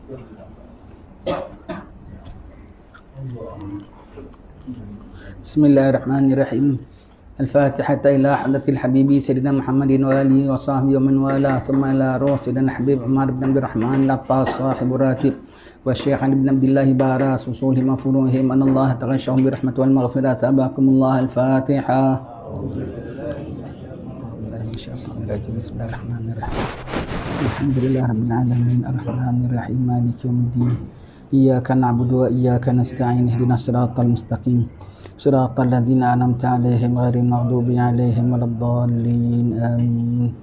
بسم الله الرحمن الرحيم. الفاتحة إلى حضرة الحبيب سيدنا محمد وآله وصحبه ومن والاه، ثم إلى روح سيدنا الحبيب عمر بن عبد الرحمن العطاس صاحب الراتب والشيخ علي بن عبد الله باراس وصولهم وفروعهم أن الله تغشهم برحمة والمغفرة. أباكم الله. الفاتحة. بسم الله الرحمن الرحيم. الحمد لله رب العالمين الرحمن الرحيم مالك يوم الدين إياك نعبد وإياك نستعين اهدنا الصراط المستقيم صراط الذين أنعمت عليهم غير المغضوب عليهم ولا الضالين آمين.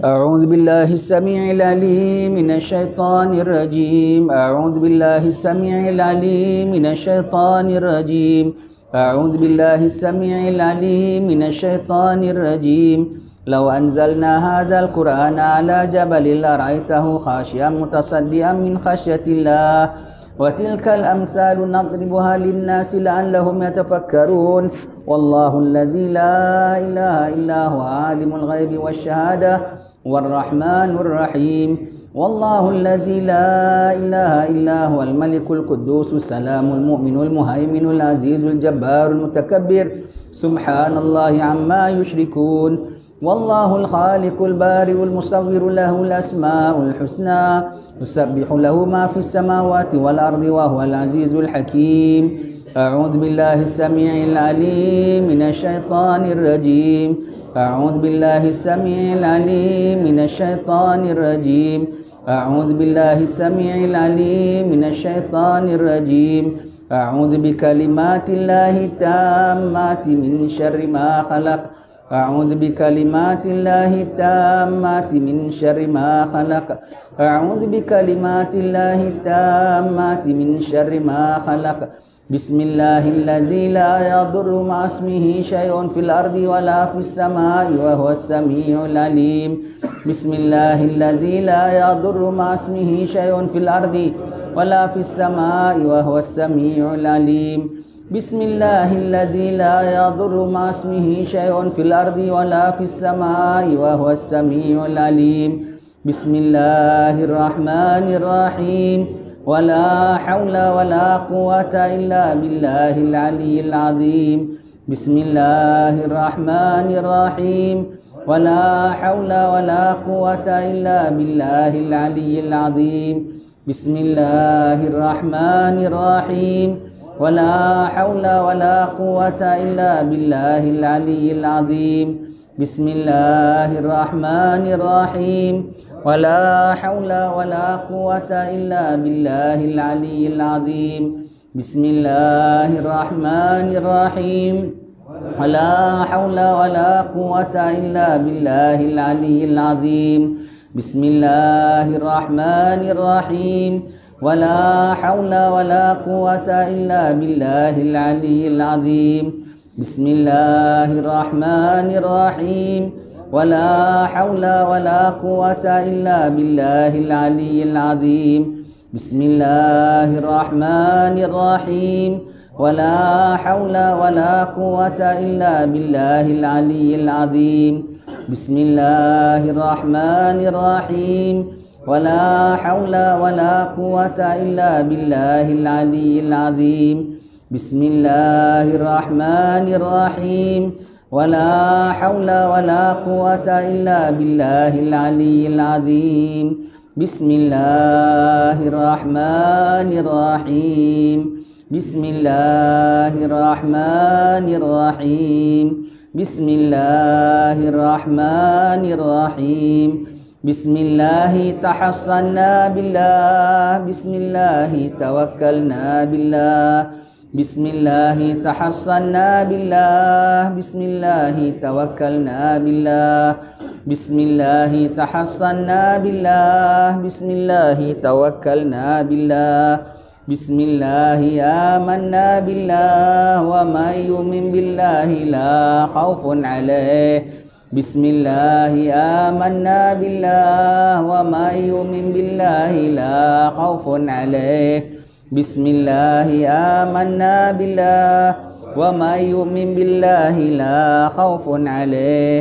أعوذ بالله السميع العليم من الشيطان الرجيم. أعوذ بالله السميع العليم من الشيطان الرجيم. أعوذ بالله السميع العليم من الشيطان الرجيم. لو أنزلنا هذا القرآن على جبل لرأيته خاشعا متصدعا من خشية الله وتلك الأمثال نضربها للناس لعلهم يتفكرون. والله الذي لا إله إلا هو عالم الغيب والشهادة والرحمن الرحيم. والله الذي لا إله إلا هو الملك القدوس السلام المؤمن المهيمن العزيز الجبار المتكبر سبحان الله عما يشركون. والله الخالق البارئ المصور له الأسماء الحسنى يسبح له ما في السماوات والأرض وهو العزيز الحكيم. أعوذ بالله السميع العليم من الشيطان الرجيم. أعوذ بالله السميع العليم من الشيطان الرجيم. أعوذ بالله السميع العليم من الشيطان الرجيم. أعوذ بكلمات الله التامات من شر ما خلق. أعوذ بكلمات الله التامات من شر ما خلق. أعوذ بكلمات الله التامات من شر ما خلق. بسم الله الذي لا يضر مع اسمه شيء في الأرض ولا في السماء وهو السميع العليم. بسم الله الذي لا يضر مع اسمه شيء في الأرض ولا في السماء وهو السميع العليم. بسم الله الذي لا يضر مع اسمه شيء في الأرض ولا في السماء وهو السميع العليم. بسم الله الرحمن الرحيم. ولا حول ولا قوة إلا بالله العلي العظيم. بسم الله الرحمن الرحيم. ولا حول ولا قوة إلا بالله العلي العظيم. بسم الله الرحمن الرحيم. ولا حول ولا قوة إلا بالله العلي العظيم. بسم الله الرحمن الرحيم. ولا حول ولا قوة إلا بالله العلي العظيم. بسم الله الرحمن الرحيم. ولا حول ولا قوة إلا بالله العلي العظيم. بسم الله الرحمن الرحيم. ولا حول ولا قوة إلا بالله العلي العظيم. بسم الله الرحمن الرحيم. ولا حول ولا قوة إلا بالله العلي العظيم. بسم الله الرحمن الرحيم. ولا حول ولا قوة إلا بالله العلي العظيم. بسم الله الرحمن الرحيم. ولا حول ولا قوة إلا بالله العلي العظيم. بسم الله الرحمن الرحيم. ولا حول ولا قوة إلا بالله العلي العظيم. بسم الله الرحمن الرحيم. بسم الله الرحمن الرحيم. بسم الله الرحمن الرحيم. بسم الله تحصنا بالله. بسم الله توكلنا بالله. بسم الله تحصنا بالله. بسم الله توكلنا بالله. بسم الله تحصنا بالله. بسم الله توكلنا بالله. بسم الله آمنا بالله. ومن يؤمن بالله لا خوف عليه. بسم الله آمنا بالله. ومن يؤمن بالله لا خوف عليه. بسم الله آمنا بالله. ومن يؤمن بالله لا خوف عليه.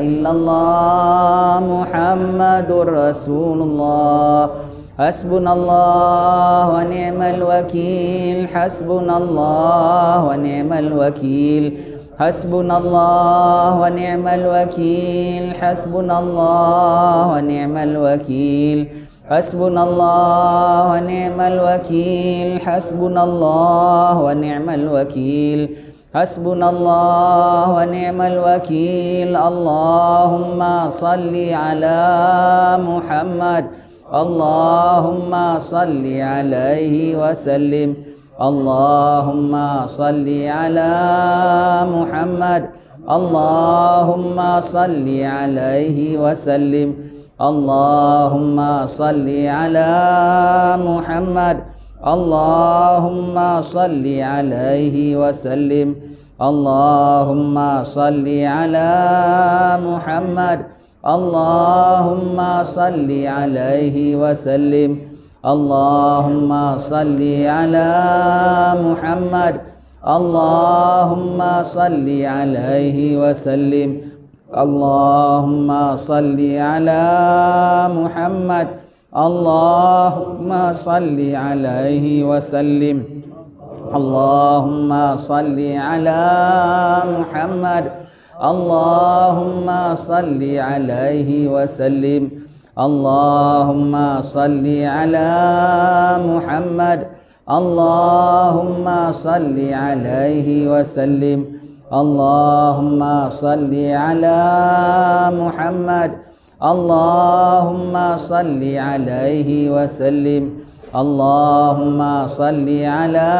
إلا الله محمد رسول الله حسبنا الله ونعم الوكيل حسبنا الله ونعم الوكيل حسبنا الله ونعم الوكيل حسبنا الله ونعم الوكيل حسبنا الله ونعم الوكيل حسبنا الله ونعم الوكيل حسبنا الله ونعم الوكيل اللهم صل على محمد اللهم صل عليه وسلم اللهم صل على محمد اللهم صل عليه وسلم اللهم صل على محمد اللهم صل عليه وسلم اللهم صل على محمد اللهم صل عليه وسلم اللهم صل على محمد اللهم صل عليه وسلم اللهم صل على محمد اللهم صل عليه وسلم اللهم صل على محمد اللهم صل عليه وسلم اللهم صل على محمد اللهم صل عليه وسلم اللهم صل على محمد اللهم صل عليه وسلم اللهم صل على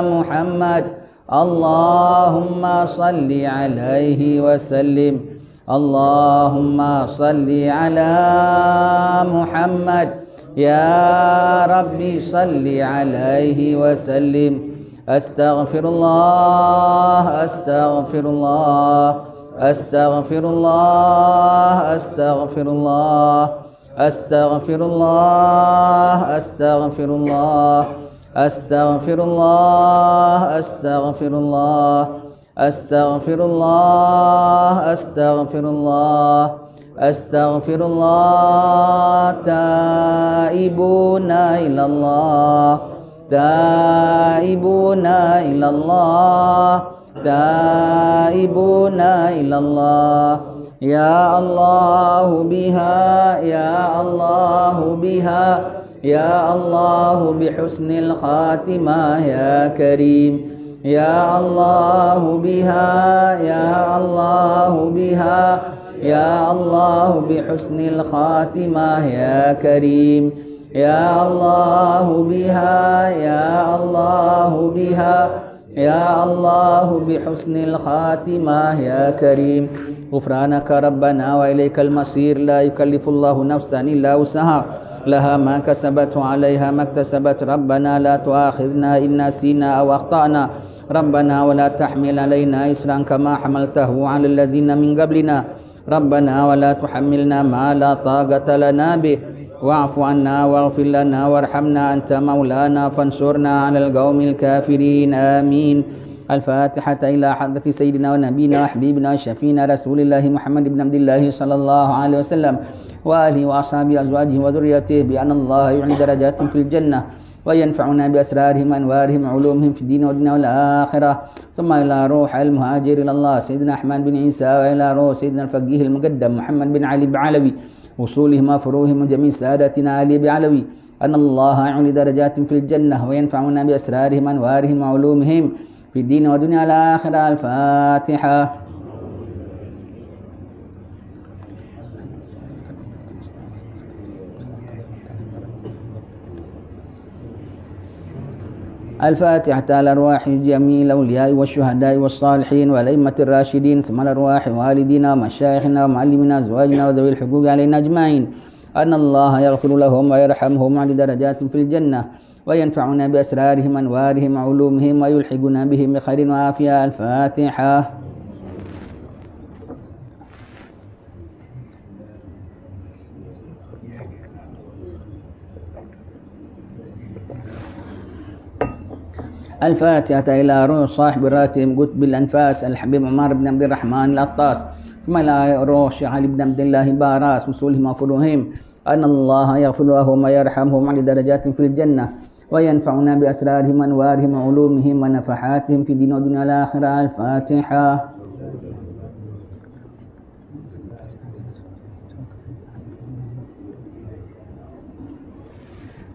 محمد اللهم صل عليه وسلم اللهم صل على محمد يا ربي صل عليه وسلم أستغفر الله أستغفر الله أستغفر الله أستغفر الله أستغفر الله أستغفر الله أستغفر الله أستغفر الله أستغفر الله أستغفر الله أستغفر الله تائبون إلى الله تائبون إلى الله تائبون إلى الله يا الله بها يا الله بها يا الله بحسن الخاتمة يا كريم يا الله بها يا الله بها يا الله بحسن الخاتمة يا كريم يا الله بها يا الله بها يا الله بحسن الخاتمة يا كريم غفرانك ربنا وإليك المصير لا يكلف الله نفسا إلا وسعها لها ما كسبت وعليها ما اكتسبت ربنا لا تؤاخذنا إن نسينا أو أخطأنا ربنا ولا تحمل علينا إصرا كما حملته على الذين من قبلنا ربنا ولا تحملنا ما لا طاقة لنا به واعف عنا واغفر لنا وارحمنا أنت مولانا فانصرنا على القوم الكافرين آمين. الفاتحة إلى حضرة سيدنا ونبينا وحبيبنا وشفينا رسول الله محمد بن عبد الله صلى الله عليه وسلم وآله وأصحابه أزواجه وذريته بأن الله يعلي درجات في الجنة وينفعنا بأسرارهم أنوارهم علومهم في الدين والدنيا والآخرة. ثم إلى روح المهاجر إلى الله سيدنا أحمد بن عيسى وإلى روح سيدنا الفقيه المقدم محمد بن علي بعلوي وصولهم وفروهم وجميع سادتنا علي بعلوي أن الله يعلي درجات في الجنة وينفعنا بأسرارهم أنوارهم وعلومهم في الدين والدنيا والآخرة. الفاتحة. الفاتحة على أرواح جميع الأولياء والشهداء والصالحين والأئمة الراشدين ثم الأرواح والدينا ومشايخنا ومعلمنا أزواجنا وذوي الحقوق علينا أجمعين أن الله يغفر لهم ويرحمهم ويعلي درجات في الجنة وينفعنا بأسرارهم أنوارهم علومهم ويلحقنا بهم بخير وعافية. الفاتحة. الفاتحة إلى روح صاحب الراتب قطب الأنفاس الحبيب عمر بن عبد الرحمن العطاس ثم إلى روح علي بن عبد الله باراس وصولهم وفروهم أن الله يغفر لهم ويرحمهم على درجات في الجنة وينفعنا بأسرارهم وأنوارهم وعلومهم ونفحاتهم في الدين والدنيا والآخرة. الفاتحة.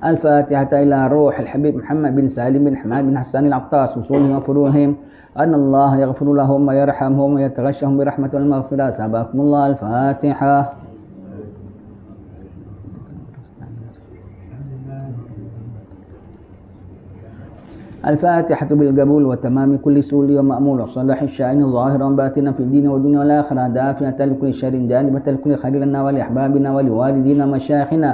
الفاتحة إلى روح الحبيب محمد بن سالم بن حماد بن حسان العطاس وصولهم وفروهم أن الله يغفر لهم ويرحمهم ويتغشهم برحمة والمغفرة. سبحكم الله. الفاتحة. الفاتحة بالقبول وتمام كل سؤل ومأمول وصلاح الشأن ظاهرا وباطنا في الدين والدنيا والآخرة دافعة لكل شر جانبة لكل خير لنا ولأحبابنا ولوالدينا ومشايخنا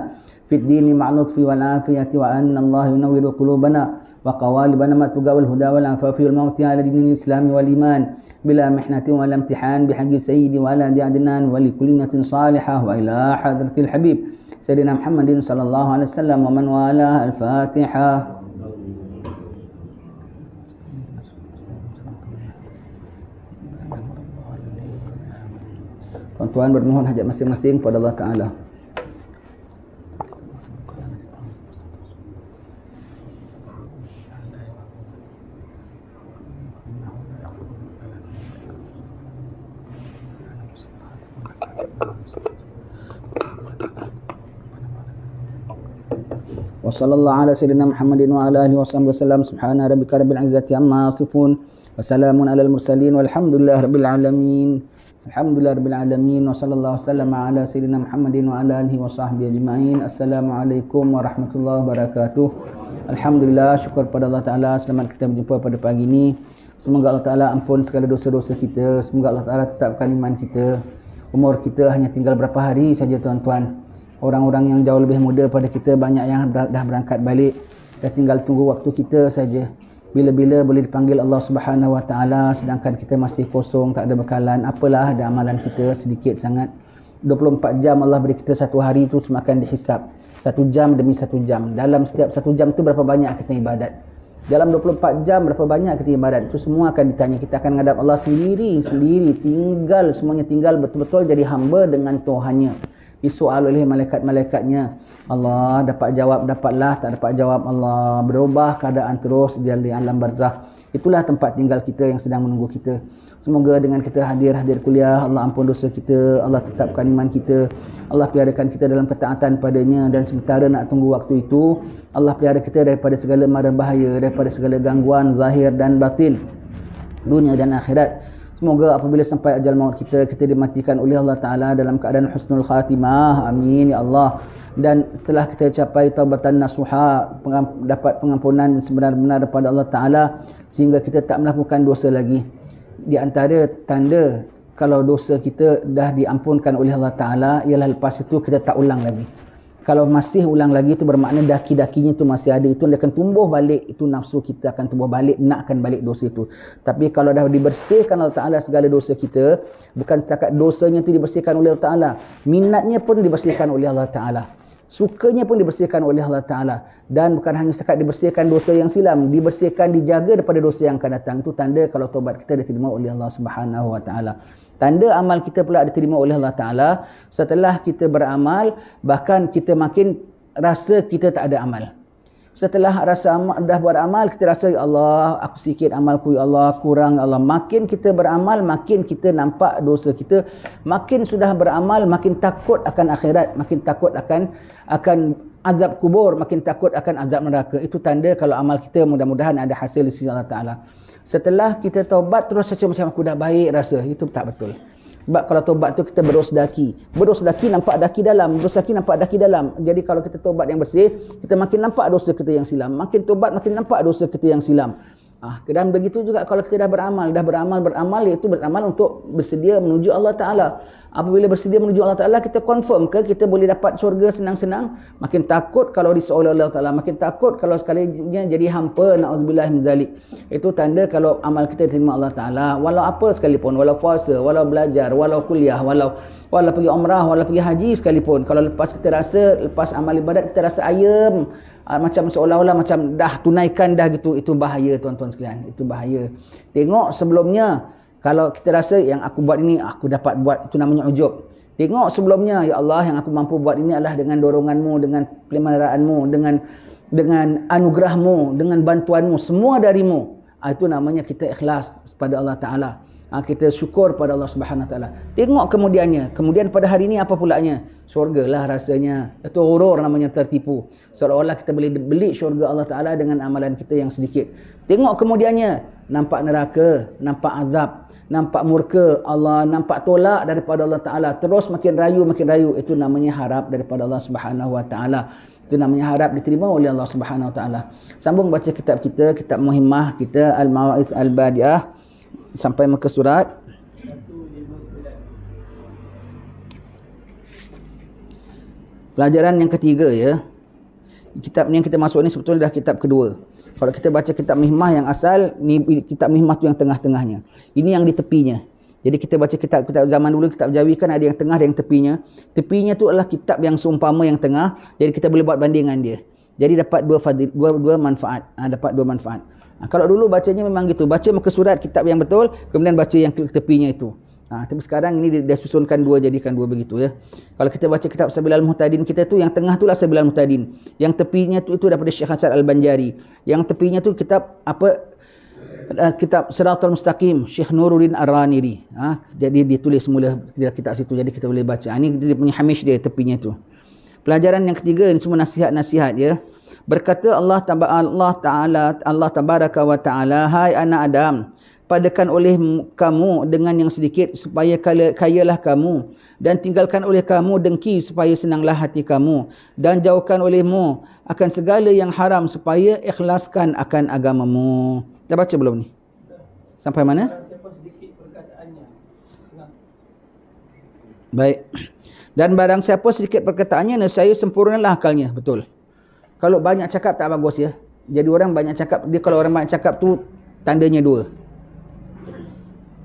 في الدين مع اللطف والعافية وأن الله ينور قلوبنا وقوالبنا ما التقى والهدى والعفاف والموت على دين الإسلام والإيمان بلا محنة ولا امتحان بحق سيدي وعلى عدنان ولكل نية صالحة وإلى حضرة الحبيب سيدنا محمد صلى الله عليه وسلم ومن والاه. الفاتحة. Tuan-tuan bermohon hajat masing-masing kepada Allah Ta'ala. Wa sallallahu ala sayyidina Muhammadin wa ala alihi wa sahbihi wasallam. Subhana rabbika rabbil izzati amma yasifun wa salamun alal mursalin walhamdulillahi rabbil alamin. Alhamdulillah rabbil alamin wa sallallahu wasallam ala sayyidina Muhammadin wa ala alihi wa sahbihi ajma'in. Assalamualaikum warahmatullahi wabarakatuh. Alhamdulillah, syukur pada Allah Ta'ala. Selamat kita berjumpa pada pagi ini. Semoga Allah Ta'ala ampun segala dosa-dosa kita. Semoga Allah Ta'ala tetapkan iman kita. Umur kita hanya tinggal berapa hari saja tuan-tuan. Orang-orang yang jauh lebih muda pada kita banyak yang dah berangkat balik. Dah tinggal tunggu waktu kita saja. Bila-bila boleh dipanggil Allah Subhanahu Wa Taala, sedangkan kita masih kosong, tak ada bekalan. Apalah ada amalan kita sedikit sangat. 24 jam Allah beri kita satu hari itu semakan dihisap. 1 jam demi 1 jam. Dalam setiap 1 jam itu berapa banyak kita ibadat. Dalam 24 jam berapa banyak kita ibadat. Itu semua akan ditanya. Kita akan menghadap Allah sendiri. Tinggal, semuanya tinggal betul-betul jadi hamba dengan Tuhannya. Disoal oleh malaikat-malaikatnya. Allah dapat jawab, dapatlah, tak dapat jawab. Allah berubah keadaan terus di alam barzakh. Itulah tempat tinggal kita yang sedang menunggu kita. Semoga dengan kita hadir kuliah, Allah ampun dosa kita, Allah tetapkan iman kita, Allah peliharakan kita dalam ketaatan padanya, dan sementara nak tunggu waktu itu, Allah pelihara kita daripada segala mara bahaya, daripada segala gangguan zahir dan batin, dunia dan akhirat. Semoga apabila sampai ajal maut kita dimatikan oleh Allah Ta'ala dalam keadaan husnul khatimah. Amin ya Allah. Dan setelah kita capai taubatan nasuha, dapat pengampunan sebenar-benar daripada Allah Ta'ala, sehingga kita tak melakukan dosa lagi. Di antara tanda kalau dosa kita dah diampunkan oleh Allah Ta'ala ialah lepas itu kita tak ulang lagi. Kalau masih ulang lagi itu bermakna daki-dakinya itu masih ada. Itu dia akan tumbuh balik. Itu nafsu kita akan tumbuh balik. Nakkan balik dosa itu. Tapi kalau dah dibersihkan Allah Ta'ala segala dosa kita. Bukan setakat dosanya itu dibersihkan oleh Allah Ta'ala. Minatnya pun dibersihkan oleh Allah Ta'ala. Sukanya pun dibersihkan oleh Allah Ta'ala. Dan bukan hanya setakat dibersihkan dosa yang silam. Dibersihkan, dijaga daripada dosa yang akan datang. Itu tanda kalau taubat kita diterima oleh Allah Subhanahu Wa Ta'ala. Tanda amal kita pula diterima oleh Allah Ta'ala. Setelah kita beramal, bahkan kita makin rasa kita tak ada amal. Setelah rasa dah buat amal, kita rasa, ya Allah, aku sikit amalku, ya Allah, kurang, ya Allah. Makin kita beramal, makin kita nampak dosa kita. Makin sudah beramal, makin takut akan akhirat. Makin takut akan azab kubur. Makin takut akan azab neraka. Itu tanda kalau amal kita mudah-mudahan ada hasil di sisi Allah Ta'ala. Setelah kita taubat terus macam aku dah baik rasa, itu tak betul. Sebab kalau taubat tu kita berus daki nampak daki dalam, berus daki nampak daki dalam. Jadi kalau kita taubat yang bersih, kita makin nampak dosa kita yang silam. Makin taubat makin nampak dosa kita yang silam. Dan begitu juga kalau kita dah beramal, iaitu beramal untuk bersedia menuju Allah Ta'ala. Apabila bersedia menuju Allah Ta'ala, kita confirm ke kita boleh dapat syurga senang-senang? Makin takut kalau disoal oleh Allah Ta'ala, makin takut kalau sekalinya jadi hampa, na'udzubillah min zalik. Itu tanda kalau amal kita diterima Allah Ta'ala. Walau apa sekalipun, walau puasa, walau belajar, walau kuliah, walau pergi umrah, walau pergi haji sekalipun. Kalau lepas amal ibadat kita rasa ayam, macam seolah-olah macam dah tunaikan dah gitu, itu bahaya tuan-tuan sekalian, itu bahaya. Tengok sebelumnya Kalau kita rasa yang aku buat ini, aku dapat buat, itu namanya ujub. Tengok sebelumnya, ya Allah, yang aku mampu buat ini adalah dengan doronganmu, dengan pemeliharaanmu, dengan anugerahmu, dengan bantuanmu, semua darimu. Itu namanya kita ikhlas pada Allah Ta'ala. Kita syukur pada Allah Subhanahu Wa Ta'ala. Tengok kemudiannya. Kemudian pada hari ini apa pulanya? Syurga lah rasanya. Itu horor namanya, tertipu. Seolah-olah kita boleh beli syurga Allah Ta'ala dengan amalan kita yang sedikit. Tengok kemudiannya. Nampak neraka, nampak azab, nampak murka Allah, nampak tolak daripada Allah Ta'ala. Terus makin rayu. Itu namanya harap daripada Allah Subhanahu Wa Ta'ala. Itu namanya harap diterima oleh Allah Subhanahu Wa Ta'ala. Sambung baca kitab kita, kitab muhimmah kita, Al-Mawa'idh Al-Badi'ah, sampai muka surat 159. Pelajaran yang ketiga ya. Kitab yang kita masuk ni sebetulnya dah kitab kedua. Kalau kita baca kitab Mihmah yang asal, ni kitab Mihmah tu yang tengah-tengahnya. Ini yang di tepinya. Jadi kita baca kitab zaman dulu, kitab Jawi kan ada yang tengah, ada yang tepinya. Tepinya tu adalah kitab yang seumpama yang tengah. Jadi kita boleh buat bandingan dia. Jadi dapat dua manfaat. Dapat dua manfaat. Kalau dulu bacanya memang gitu. Baca muka surat kitab yang betul, kemudian baca yang tepinya itu. Tapi sekarang ini dia susunkan dua, jadikan dua begitu ya. Kalau kita baca kitab Sabilal Muhtadin kita tu, yang tengah tu lah Sabilal Muhtadin. Yang tepinya tu itu daripada Syekh Hasan Al-Banjari. Yang tepinya tu kitab kitab Siratal Mustaqim Syekh Nuruddin Ar-Raniri. Jadi dia tulis semula kitab situ, jadi kita boleh baca. Ini dia punya hamish dia tepinya tu. Pelajaran yang ketiga, ini semua nasihat-nasihat ya. Berkata Allah Tabaraka wa Ta'ala, hai anak Adam, padakan oleh kamu dengan yang sedikit supaya kayalah kamu, dan tinggalkan oleh kamu dengki supaya senanglah hati kamu, dan jauhkan olehmu akan segala yang haram supaya ikhlaskan akan agamamu. Dah baca belum ni? Sampai mana? Baik. Dan barang siapa sedikit perkataannya, nescaya sempurnalah akalnya. Betul. Kalau banyak cakap tak bagus ya. Jadi orang banyak cakap, kalau orang banyak cakap tu tandanya dua.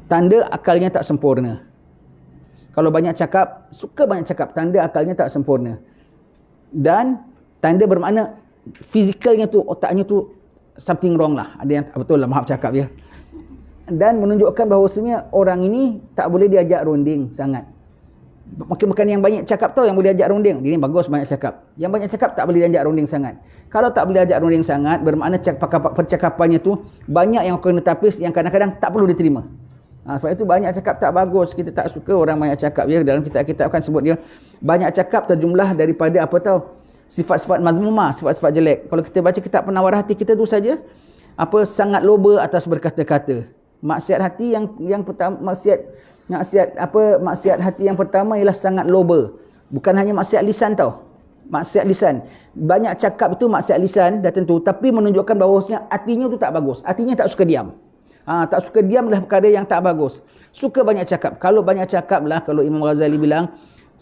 Tanda akalnya tak sempurna. Kalau banyak cakap, suka banyak cakap, tanda akalnya tak sempurna. Dan tanda bermakna fizikalnya tu, otaknya tu something wrong lah. Ada yang betul lah, maaf cakap ya. Dan menunjukkan bahawasanya orang ini tak boleh diajak runding sangat. Bukan yang banyak cakap tau yang boleh diajak runding. Dia ni bagus banyak cakap. Yang banyak cakap tak boleh diajak runding sangat. Kalau tak boleh diajak runding sangat, bermakna percakapannya tu banyak yang kena tapis, yang kadang-kadang tak perlu diterima. Sebab itu banyak cakap tak bagus. Kita tak suka orang banyak cakap ya. Dalam kitab-kitab kan sebut dia banyak cakap terjumlah daripada apa tau, sifat-sifat mazmumah, sifat-sifat jelek. Kalau kita baca kitab penawar hati kita tu saja, sangat loba atas berkata-kata. Maksiat hati yang pertama, maksiat hati yang pertama ialah sangat loba. Bukan hanya maksiat lisan tau. Maksiat lisan. Banyak cakap itu maksiat lisan dah tentu, tapi menunjukkan bahawasanya hatinya tu tak bagus. Hatinya tak suka diam. Tak suka diam adalah perkara yang tak bagus. Suka banyak cakap. Kalau banyak cakap lah, kalau Imam Ghazali bilang,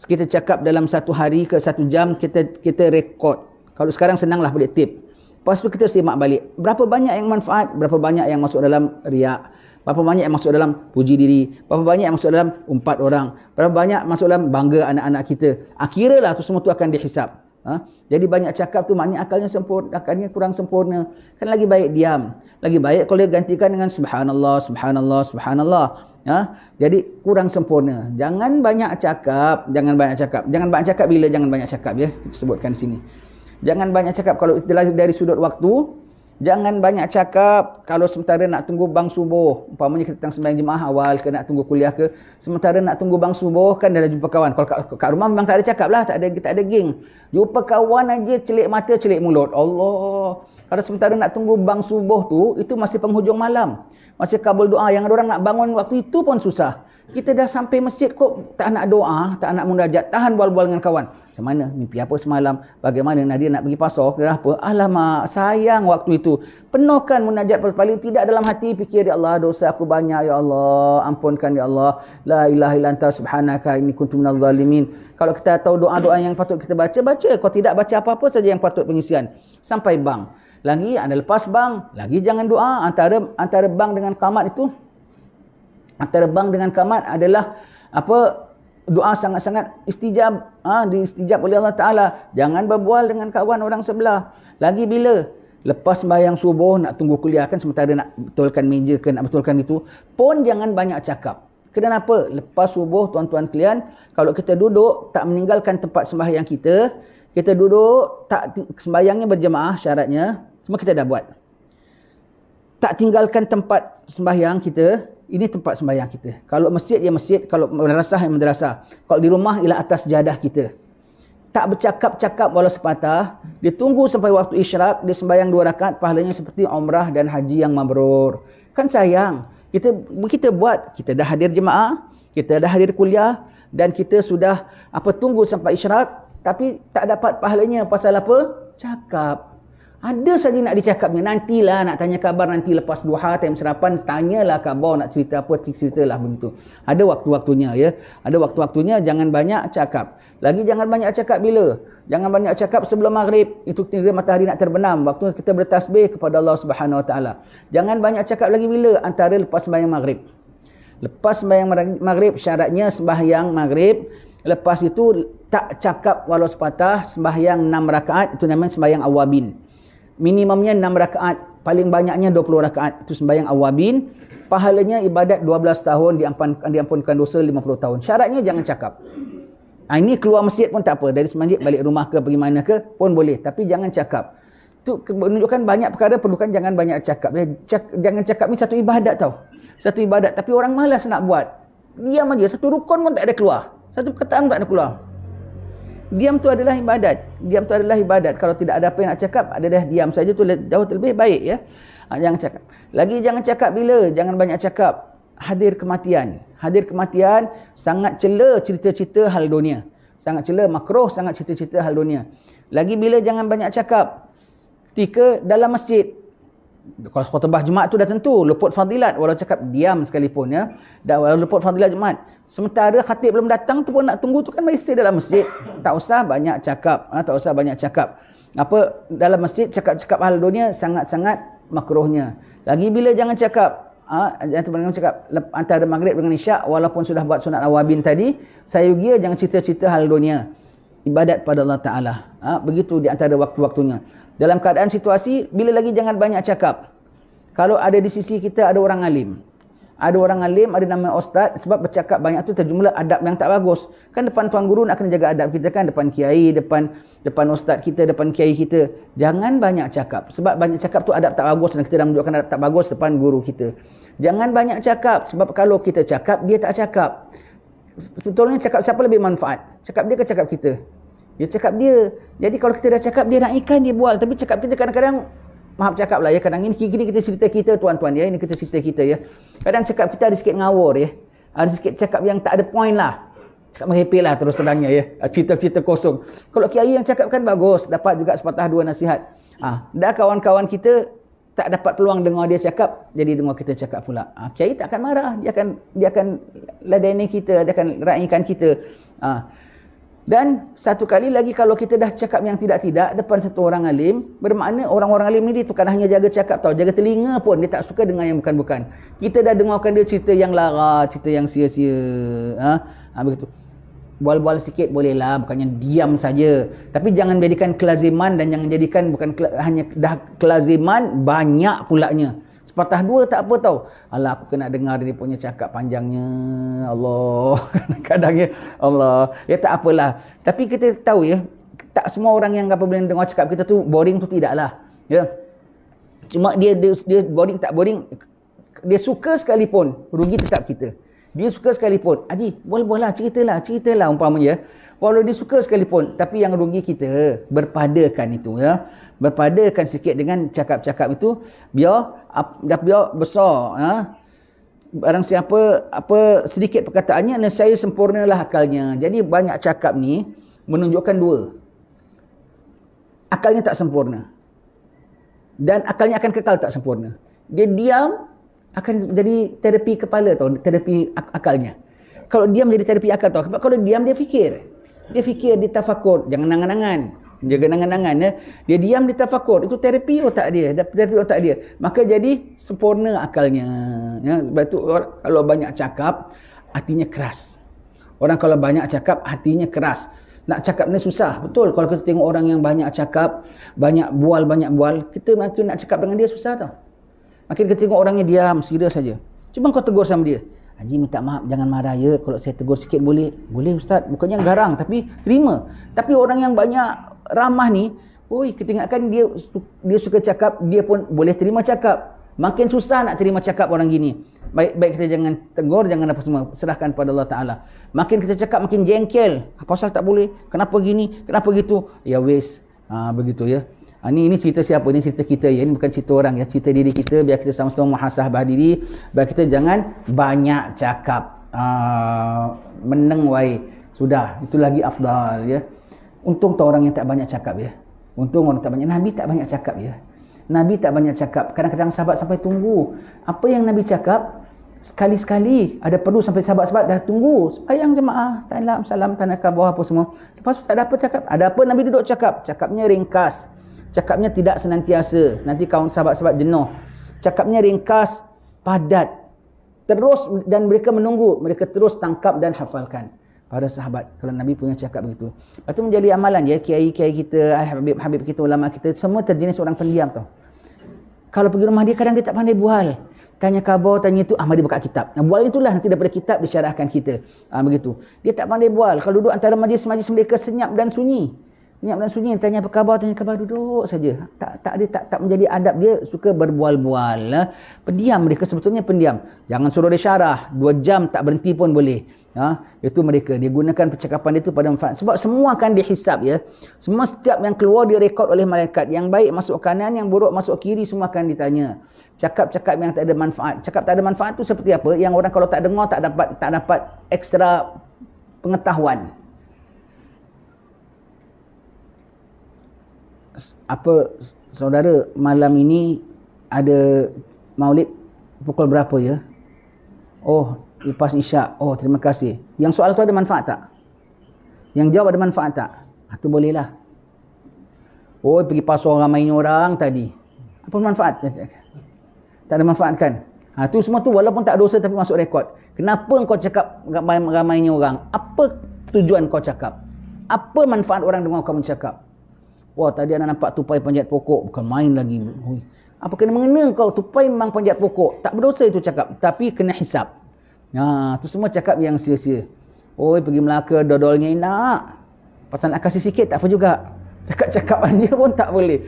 kita cakap dalam satu hari ke 1 jam, kita rekod. Kalau sekarang senanglah boleh tip. Lepas tu kita semak balik. Berapa banyak yang manfaat, berapa banyak yang masuk dalam riak, berapa banyak yang masuk dalam puji diri, berapa banyak yang masuk dalam umpat orang, berapa banyak masuk dalam bangga anak-anak kita. Akhirnya lah tu semua tu akan dihisap. Jadi banyak cakap tu maknanya akalnya kurang sempurna. Kan lagi baik diam. Lagi baik kalau dia gantikan dengan subhanallah, subhanallah, subhanallah. Jadi kurang sempurna. Jangan banyak cakap, Jangan banyak cakap bila jangan banyak cakap ya. Kita sebutkan di sini. Jangan banyak cakap kalau dari sudut waktu. Jangan banyak cakap kalau sementara nak tunggu bang subuh. Umpamanya kita tengah sembahyang jemaah awal ke nak tunggu kuliah ke. Sementara nak tunggu bang subuh kan dah jumpa kawan. Kalau kat rumah memang tak ada cakap lah. Tak ada geng. Jumpa kawan aja celik mata, celik mulut. Allah. Kalau sementara nak tunggu bang subuh tu, itu masih penghujung malam. Masih kabul doa. Yang ada orang nak bangun waktu itu pun susah. Kita dah sampai masjid kok tak nak doa, tak nak munajat. Tahan bual-bual dengan kawan. Macam mana? Mimpi apa semalam? Bagaimana Nadia nak pergi pasar? Kira apa? Alamak, sayang waktu itu. Penuhkan munajat paling tidak dalam hati fikir, ya Allah, dosa aku banyak, ya Allah, ampunkan ya Allah. La ilaha illa anta subhanaka inni kuntu minadh zalimin. Kalau kita tahu doa-doa yang patut kita baca, baca. Kalau tidak baca apa-apa saja yang patut pengisian. Sampai bang. Lagi ada lepas bang, lagi jangan doa antara bang dengan qamat itu. Antara bang dengan qamat adalah doa sangat-sangat diistijab oleh Allah Ta'ala. Jangan berbual dengan kawan orang sebelah. Lagi bila Lepas sembahyang subuh nak tunggu kuliah kan, sementara nak betulkan meja ke, nak betulkan itu, pun jangan banyak cakap. Kenapa? Lepas subuh, tuan-tuan sekalian, kalau kita duduk tak meninggalkan tempat sembahyang kita duduk tak sembahyangnya berjemaah syaratnya, semua kita dah buat. Tak tinggalkan tempat sembahyang kita, ini tempat sembahyang kita. Kalau masjid ya masjid, kalau madrasah ya madrasah. Kalau di rumah ialah atas jadah kita. Tak bercakap-cakap walau sepatah, dia tunggu sampai waktu isyraq, dia sembahyang 2 rakaat, pahalanya seperti umrah dan haji yang mabrur. Kan sayang. Kita buat, kita dah hadir jemaah, kita dah hadir kuliah, dan kita sudah tunggu sampai isyraq, tapi tak dapat pahalanya. Pasal apa? Cakap. Ada saja nak dicakapnya. Nantilah nak tanya khabar, nanti lepas duha, time sarapan, tanyalah khabar, nak cerita apa, ceritalah begitu. Ada waktu-waktunya ya. Ada waktu-waktunya, jangan banyak cakap. Lagi jangan banyak cakap bila? Jangan banyak cakap sebelum maghrib. Itu kira matahari nak terbenam. Waktu kita bertasbih kepada Allah Subhanahu Wa Taala. Jangan banyak cakap lagi bila? Antara lepas sembahyang maghrib. Lepas sembahyang maghrib, syaratnya sembahyang maghrib. Lepas itu tak cakap walau sepatah, sembahyang 6 rakaat, itu namanya sembahyang awabin. Minimumnya 6 rakaat, paling banyaknya 20 rakaat. Itu sembahyang awabin. Pahalanya ibadat 12 tahun, diampunkan dosa 50 tahun. Syaratnya jangan cakap. Ini keluar masjid pun tak apa. Dari masjid balik rumah ke, pergi mana ke pun boleh. Tapi jangan cakap. Itu menunjukkan banyak perkara perlukan jangan banyak cakap. Jangan cakap ni satu ibadat tau. Satu ibadat. Tapi orang malas nak buat. Diam aja. Satu rukun pun tak ada keluar. Satu perkataan pun tak ada keluar. Diam tu adalah ibadat. Diam tu adalah ibadat. Kalau tidak ada apa yang nak cakap, adalah diam saja tu jauh lebih baik ya. Jangan cakap. Lagi jangan cakap bila? Jangan banyak cakap. Hadir kematian. Hadir kematian sangat cela cerita-cerita hal dunia. Sangat cela, makruh sangat cerita-cerita hal dunia. Lagi bila jangan banyak cakap? Ketika dalam masjid. Kalau khutbah Jumaat tu dah tentu luput fadilat walau cakap diam sekalipun ya. Dah walau luput fadilat Jumaat. Sementara khatib belum datang tu pun nak tunggu tu kan masih dalam masjid. Tak usah banyak cakap, tak usah banyak cakap. Dalam masjid cakap-cakap hal dunia sangat-sangat makruhnya. Lagi bila jangan cakap jangan cakap antara maghrib dengan isyak, walaupun sudah buat sunat awabin tadi, sayugia jangan cerita-cerita hal dunia. Ibadat pada Allah Ta'ala. Begitu di antara waktu-waktunya. Dalam keadaan situasi, bila lagi jangan banyak cakap. Kalau ada di sisi kita ada orang alim. Ada orang alim, ada nama ustaz, sebab bercakap banyak tu terjumlah adab yang tak bagus. Kan depan tuan guru nak kena jaga adab kita kan, depan kiai, depan ustaz kita, depan kiai kita. Jangan banyak cakap. Sebab banyak cakap tu adab tak bagus dan kita dah menunjukkan adab tak bagus depan guru kita. Jangan banyak cakap. Sebab kalau kita cakap, dia tak cakap. Sebetulnya cakap siapa lebih manfaat? Cakap dia ke cakap kita? Dia cakap dia. Jadi kalau kita dah cakap, dia nak ikan, dia bual. Tapi cakap kita kadang-kadang, maaf cakap lah ya, kadang ini kita cerita kita tuan-tuan ya, ini kita cerita kita ya. Kadang cakap kita ada sikit ngawur ya. Ada sikit cakap yang tak ada point lah. Cakap merepek lah terus terangnya ya. Cerita-cerita kosong. Kalau kiai yang cakap kan bagus, dapat juga sepatah dua nasihat. Dah kawan-kawan kita tak dapat peluang dengar dia cakap, jadi dengar kita cakap pula. Kiai tak akan marah, dia akan ladeni kita, dia akan raikan kita. Dan satu kali lagi kalau kita dah cakap yang tidak-tidak depan satu orang alim, bermakna orang-orang alim ni dia bukan hanya jaga cakap tau, jaga telinga pun, dia tak suka dengar yang bukan-bukan. Kita dah dengarkan dia cerita yang lara, cerita yang sia-sia. Begitu. Bual-bual sikit bolehlah, bukannya diam saja. Tapi jangan jadikan kelaziman dan jangan jadikan hanya dah kelaziman, banyak pulaknya. Sepatah dua tak apa tau. Alah, aku kena dengar dia punya cakap panjangnya. Allah. Kadang-kadang ya. Allah. Ya tak apalah. Tapi kita tahu ya. Tak semua orang yang boleh dengar cakap kita tu boring tu tidaklah. Ya. Cuma dia boring tak boring. Dia suka sekalipun. Rugi tetap kita. Dia suka sekalipun. Haji, boleh-boleh ceritalah umpamanya. Walau dia suka sekalipun. Tapi yang rugi kita. Berpadakan itu ya. Berpadakan sikit dengan cakap-cakap itu, biar besar. Barang siapa sedikit perkataannya, nescaya sempurnalah akalnya. Jadi banyak cakap ni menunjukkan dua. Akalnya tak sempurna. Dan akalnya akan kekal tak sempurna. Dia diam, akan jadi terapi kepala tau, terapi akalnya. Kalau diam jadi terapi akal tau. Sebab kalau diam dia fikir. Dia fikir, dia tafakur. Jangan nangan-nangan. Jaga nangan-nangan ya. Dia diam, dia tafakur. Itu terapi otak dia. Terapi otak dia. Maka jadi sempurna akalnya. Ya. Sebab itu kalau banyak cakap, hatinya keras. Orang kalau banyak cakap, hatinya keras. Nak cakap ni susah. Betul, kalau kita tengok orang yang banyak cakap, banyak bual, kita makin nak cakap dengan dia susah tau. Makin kita tengok orangnya diam, serius saja. Cuba kau tegur sama dia. Haji minta maaf, jangan marah ya. Kalau saya tegur sikit boleh? Boleh Ustaz. Bukannya garang, tapi terima. Tapi orang yang banyak ramah ni, kita ingatkan dia suka cakap, dia pun boleh terima cakap. Makin susah nak terima cakap orang gini. Baik kita jangan tegur, jangan apa semua. Serahkan pada Allah Ta'ala. Makin kita cakap makin jengkel. Apa pasal tak boleh? Kenapa gini? Kenapa gitu? Ya wes. Begitu ya. Ini cerita siapa? Ini cerita kita ya. Ini bukan cerita orang ya. Cerita diri kita. Biar kita sama-sama muhasabah diri. Biar kita jangan banyak cakap. Meneng wai. Sudah. Itu lagi afdal ya. Untung tu orang yang tak banyak cakap ya. Untung orang tak banyak. Nabi tak banyak cakap ya. Nabi tak banyak cakap. Kadang-kadang sahabat sampai tunggu. Apa yang Nabi cakap, sekali-sekali ada perlu sampai sahabat-sahabat dah tunggu. Sembahyang jemaah, salam, tanah bawah apa semua. Lepas tu tak ada apa cakap. Ada apa Nabi duduk cakap. Cakapnya ringkas. Cakapnya tidak senantiasa. Nanti kawan sahabat-sahabat jenuh. Cakapnya ringkas, padat. Terus dan mereka menunggu. Mereka terus tangkap dan hafalkan. Para sahabat, kalau Nabi punya cakap begitu. Lepas tu menjadi amalan ya, kiai-kiai kita, habib kita, ulama kita, semua terjenis orang pendiam tau. Kalau pergi rumah dia, kadang dia tak pandai bual. Tanya khabar, tanya itu, dia buka kitab. Bual itulah nanti daripada kitab disyarahkan kita. Begitu. Dia tak pandai bual. Kalau duduk antara majlis-majlis mereka senyap dan sunyi. Tanya apa khabar, duduk saja. Tak menjadi adab, dia suka berbual-bual. Pendiam mereka, sebetulnya pendiam. Jangan suruh dia syarah. 2 jam tak berhenti pun boleh. Itu mereka. Dia gunakan percakapan itu pada manfaat. Sebab semua akan dihisap ya. Semua setiap yang keluar direkod oleh malaikat. Yang baik masuk kanan, yang buruk masuk kiri, semua akan ditanya. Cakap-cakap yang tak ada manfaat. Cakap tak ada manfaat tu seperti apa? Yang orang kalau tak dengar tak dapat ekstra pengetahuan. Apa saudara, malam ini ada maulid pukul berapa ya? Lepas isyak. Terima kasih. Yang soal tu ada manfaat tak? Yang jawab ada manfaat tak? Itu bolehlah. Pergi pasar ramainya orang tadi. Apa manfaat? Tak ada manfaat kan? Itu semua tu walaupun tak dosa tapi masuk rekod. Kenapa kau cakap ramainya orang? Apa tujuan kau cakap? Apa manfaat orang dengar kau mencakap? Tadi anak nampak tupai panjat pokok. Bukan main lagi. Apa kena mengena kau tupai memang panjat pokok? Tak berdosa itu cakap. Tapi kena hisap. Tu semua cakap yang sia-sia. Pergi Melaka dodolnya enak. Pasal nak kasih sikit tak apa juga. Cakap-cakapan dia pun tak boleh.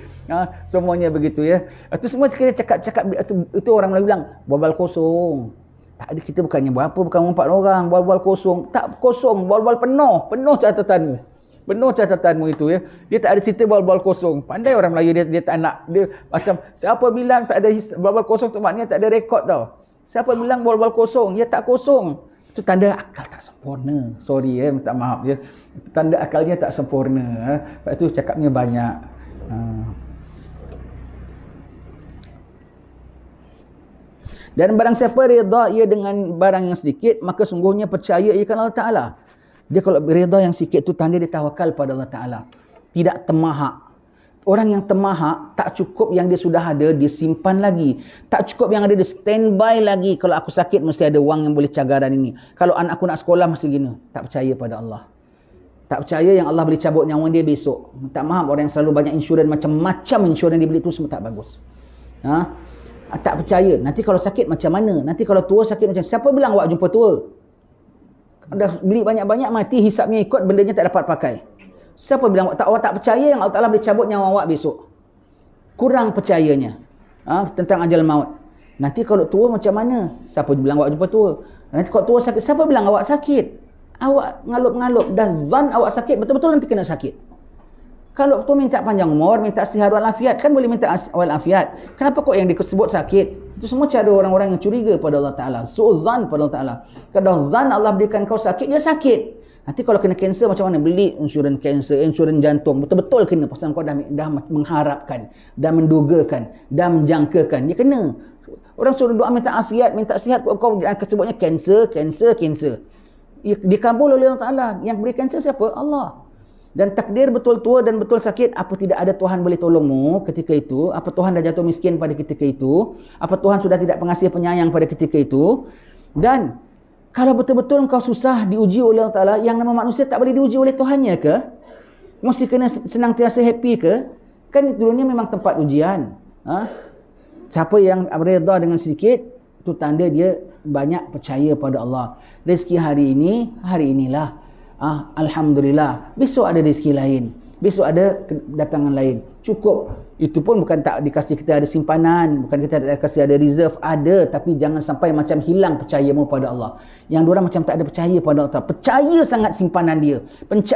Semuanya begitu ya. Itu semua kira cakap-cakap itu orang Melayu bilang bual-bual kosong. Tak ada, kita bukannya buat apa, bukan mempat orang, bual-bual kosong. Tak kosong, bual-bual penuh catatanmu. Penuh catatanmu itu ya. Dia tak ada cerita bual-bual kosong. Pandai orang Melayu dia tak nak. Dia macam siapa bilang tak ada bual-bual kosong tu maknanya tak ada rekod tau. Siapa bilang bual-bual kosong? Ya tak kosong. Itu tanda akal tak sempurna. Sorry ya, minta maaf ya. Tanda akalnya tak sempurna. Sebab itu cakapnya banyak. Dan barang siapa redha ia dengan barang yang sedikit, maka sungguhnya percaya ia kepada Allah Ta'ala. Dia kalau redha yang sikit tu tanda dia tawakal pada Allah Ta'ala. Tidak temahak. Orang yang temahak, tak cukup yang dia sudah ada, dia simpan lagi. Tak cukup yang ada, dia standby lagi. Kalau aku sakit, mesti ada wang yang boleh cagaran ini. Kalau anak aku nak sekolah, mesti gini. Tak percaya pada Allah. Tak percaya yang Allah boleh cabut nyawa dia besok. Tak maaf, orang yang selalu banyak insurans, macam-macam insurans dia beli tu semua tak bagus. Tak percaya. Nanti kalau sakit macam mana? Nanti kalau tua sakit macam mana? Siapa bilang awak jumpa tua? Dah beli banyak-banyak, mati, hisapnya ikut, bendanya tak dapat pakai. Siapa bilang awak tak percaya yang Allah Ta'ala boleh cabut nyawa awak besok? Kurang percayanya tentang ajal maut. Nanti kalau tua macam mana? Siapa bilang awak jumpa tua? Nanti kalau tua sakit, siapa bilang awak sakit? Awak ngalup-ngalup, dah zan awak sakit, betul-betul nanti kena sakit. Kalau tu minta panjang umur, minta sihat walafiat, kan boleh minta walafiat. Kenapa kok yang disebut sakit? Itu semua cara orang-orang yang curiga pada Allah Ta'ala. Su'zan pada Allah Ta'ala. Kalau zan Allah berikan kau sakit, dia sakit. Nanti kalau kena kanser macam mana? Beli insurans kanser, insurans jantung. Betul-betul kena. Pasal kau dah mengharapkan, dah mendugakan, dah menjangkakan. Dia kena. Orang suruh doa minta afiat, minta sihat. Kau sebutnya kanser. Dikabul oleh Allah Ta'ala. Yang beri kanser siapa? Allah. Dan takdir betul tua dan betul sakit. Apa tidak ada Tuhan boleh tolongmu ketika itu? Apa Tuhan dah jatuh miskin pada ketika itu? Apa Tuhan sudah tidak pengasih penyayang pada ketika itu? Dan kalau betul-betul engkau susah diuji oleh Allah Ta'ala, yang nama manusia tak boleh diuji oleh Tuhannya ke? Mesti kena senantiasa happy ke? Kan dunia memang tempat ujian. Siapa yang redha dengan sedikit, tu tanda dia banyak percaya pada Allah. Rezeki hari ini, hari inilah. Alhamdulillah. Besok ada rezeki lain. Besok ada kedatangan lain. Cukup. Itu pun bukan tak dikasih kita ada simpanan, bukan kita tak dikasih ada reserve, ada, tapi jangan sampai macam hilang percayamu pada Allah. Yang diorang macam tak ada percaya pada Allah. Percaya sangat simpanan dia.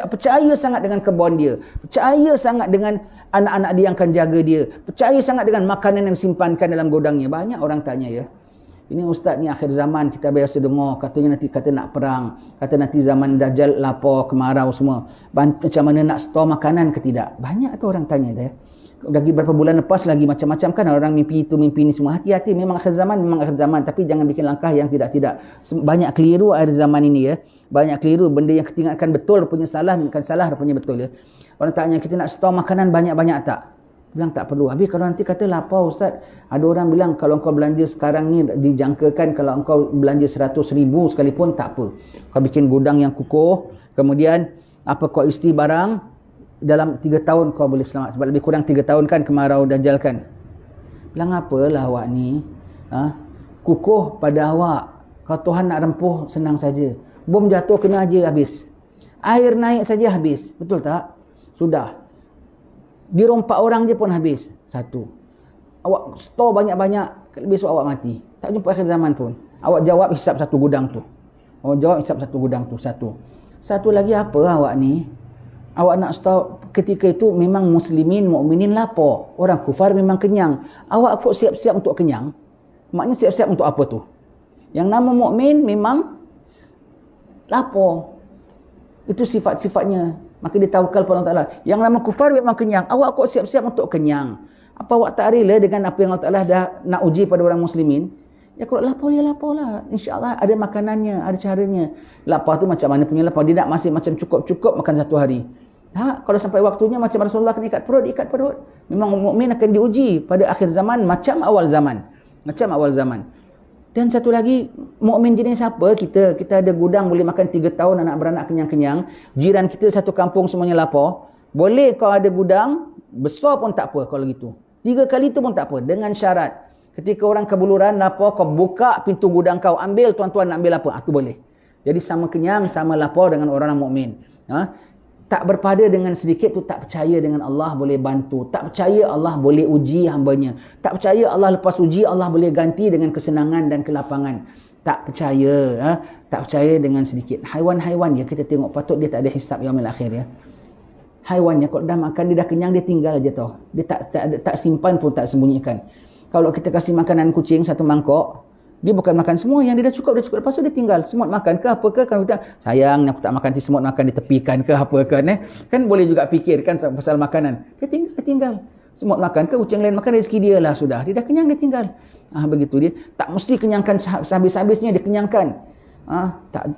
Percaya sangat dengan kebun dia. Percaya sangat dengan anak-anak dia yang akan jaga dia. Percaya sangat dengan makanan yang simpankan dalam godangnya. Banyak orang tanya ya. Ini ustaz ni akhir zaman kita biasa dengar katanya nanti kata nak perang, kata nanti zaman dajjal lapar, kemarau semua. Macam mana nak store makanan ke tidak? Banyak tu orang tanya tu ya. Lagi berapa bulan lepas lagi macam-macam kan orang mimpi itu mimpi ni semua. Hati-hati, memang akhir zaman, tapi jangan bikin langkah yang tidak-tidak. Banyak keliru akhir zaman ini ya. Banyak keliru, benda yang kita ingatkan betul punya salah, bukan salah punya betul ya. Orang tanya kita nak store makanan banyak-banyak tak? Bilang tak perlu. Habis kalau nanti kata lapar ustaz, ada orang bilang kalau engkau belanja sekarang ni dijangkakan kalau engkau belanja 100,000 sekalipun tak apa. Kau bikin gudang yang kukuh, kemudian kau isti barang, dalam 3 tahun kau boleh selamat. Sebab lebih kurang 3 tahun kan kemarau dajjal kan. Bilang apalah awak ni, kukuh pada awak. Kalau Tuhan nak rempuh senang saja. Bom jatuh kena aja habis. Air naik saja habis. Betul tak? Sudah. Dirompak orang je pun habis. Satu. Awak store banyak-banyak, besok awak mati. Tak jumpa akhir zaman pun. Awak jawab hisap satu gudang tu. Satu lagi apa awak ni? Awak nak store ketika itu memang muslimin, mukminin lapar. Orang kufar memang kenyang. Awak kok siap-siap untuk kenyang? Maknanya siap-siap untuk apa tu? Yang nama mukmin memang lapar. Itu sifat-sifatnya. Maka dia tawakal pada Allah Ta'ala. Yang nama kufar memang kenyang. Awak kok siap-siap untuk kenyang? Apa awak tak rela dengan apa yang Allah Ta'ala dah nak uji pada orang muslimin? Ya kalau lapar, ya lapar lah. InsyaAllah ada makanannya, ada caranya. Lapar tu macam mana punya lapar? Dia nak masih macam cukup-cukup makan satu hari. Kalau sampai waktunya macam Rasulullah kena ikat perut. Memang mukmin akan diuji pada akhir zaman macam awal zaman. Dan satu lagi, mukmin jenis apa? Kita ada gudang boleh makan 3 tahun anak beranak kenyang-kenyang. Jiran kita satu kampung semuanya lapar. Boleh kau ada gudang, besar pun tak apa kalau gitu. 3 kali tu pun tak apa. Dengan syarat, ketika orang kebuluran lapar, kau buka pintu gudang kau. Ambil tuan-tuan nak ambil apa? Itu boleh. Jadi sama kenyang, sama lapar dengan orang mukmin. Tak berpada dengan sedikit tu tak percaya dengan Allah boleh bantu. Tak percaya Allah boleh uji hambanya. Tak percaya Allah lepas uji Allah boleh ganti dengan kesenangan dan kelapangan. Tak percaya. Tak percaya dengan sedikit. Haiwan-haiwan ya kita tengok patut dia tak ada hisap yaumil akhir ya. Haiwannya kalau dah makan dia dah kenyang dia tinggal aja tau. Dia tak simpan pun tak sembunyikan. Kalau kita kasih makanan kucing satu mangkok, dia bukan makan semua, yang dia dah cukup. Lepas tu dia tinggal. Semut makan ke apa ke? Kalau kita, sayang aku tak makan, semut makan ditepikan ke apa ke. Kan boleh juga fikirkan pasal makanan. Dia tinggal. Semut makan ke, kucing lain makan, rezeki dia lah sudah. Dia dah kenyang, dia tinggal. Begitu dia. Tak mesti kenyangkan sehabis-habisnya dia kenyangkan.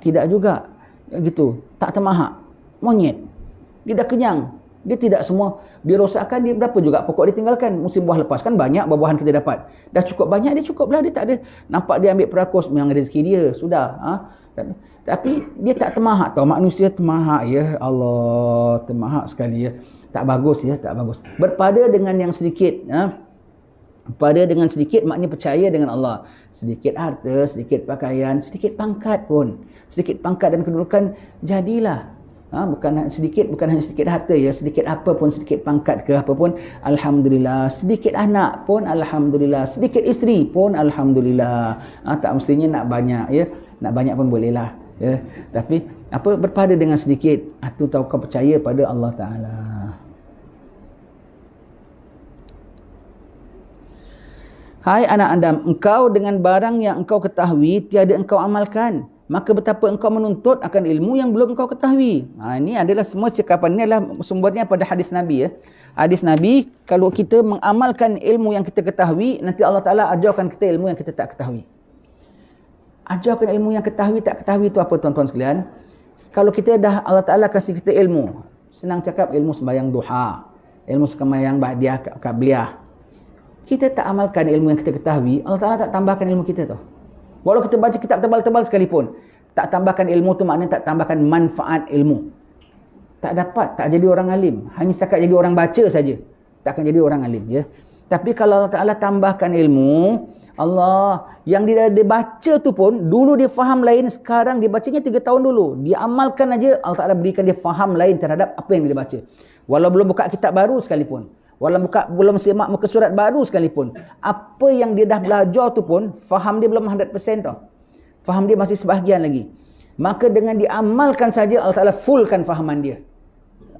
Tidak juga. Gitu. Tak termahak. Monyet. Dia dah kenyang. Dia tidak semua, dia rosakkan, dia berapa juga pokok dia tinggalkan. Musim buah lepas kan banyak buah-buahan kita dapat. Dah cukup banyak, dia cukup lah. Dia tak ada, nampak dia ambil perakus, memang rezeki dia, sudah. Tapi dia tak termahak tau. Manusia termahak ya. Allah, termahak sekali ya. Tak bagus ya, tak bagus. Berpada dengan yang sedikit. Berpada dengan sedikit maknanya percaya dengan Allah. Sedikit harta, sedikit pakaian, sedikit pangkat pun. Sedikit pangkat dan kedudukan, jadilah. Bukan hanya sedikit harta ya, sedikit apa pun, sedikit pangkat ke apa pun, alhamdulillah. Sedikit anak pun alhamdulillah, sedikit isteri pun alhamdulillah. Tak mestinya nak banyak ya, nak banyak pun boleh lah ya. Tapi berpada dengan sedikit, itu tahu kau percaya pada Allah Taala. Hai anak Adam, engkau dengan barang yang engkau ketahui tiada engkau amalkan, maka betapa engkau menuntut akan ilmu yang belum engkau ketahui. Ini adalah semua cakapan, ini adalah sumbernya pada hadis Nabi ya. Hadis Nabi, kalau kita mengamalkan ilmu yang kita ketahui, nanti Allah Ta'ala ajarkan kita ilmu yang kita tak ketahui. Ajarkan ilmu yang ketahui, tak ketahui itu apa tuan-tuan sekalian? Kalau kita dah, Allah Ta'ala kasih kita ilmu, senang cakap ilmu sembahyang duha, ilmu sembahyang ba'diyah, qabliyah. Kita tak amalkan ilmu yang kita ketahui, Allah Ta'ala tak tambahkan ilmu kita tu. Walau kita baca kitab tebal-tebal sekalipun, tak tambahkan ilmu tu maknanya tak tambahkan manfaat ilmu. tak dapat, tak jadi orang alim. Hanya setakat jadi orang baca saja, tak akan jadi orang alim, ya. Tapi kalau Allah Ta'ala tambahkan ilmu, Allah, yang dia baca tu pun, dulu dia faham lain, sekarang dia bacanya 3 tahun dulu. Dia amalkan aja, Allah Ta'ala berikan dia faham lain terhadap apa yang dia baca. Walau belum buka kitab baru sekalipun. Walau belum semak muka surat baru sekalipun. Apa yang dia dah belajar tu pun, faham dia belum 100% tau. Faham dia masih sebahagian lagi. Maka dengan diamalkan saja, Allah Ta'ala fullkan fahaman dia.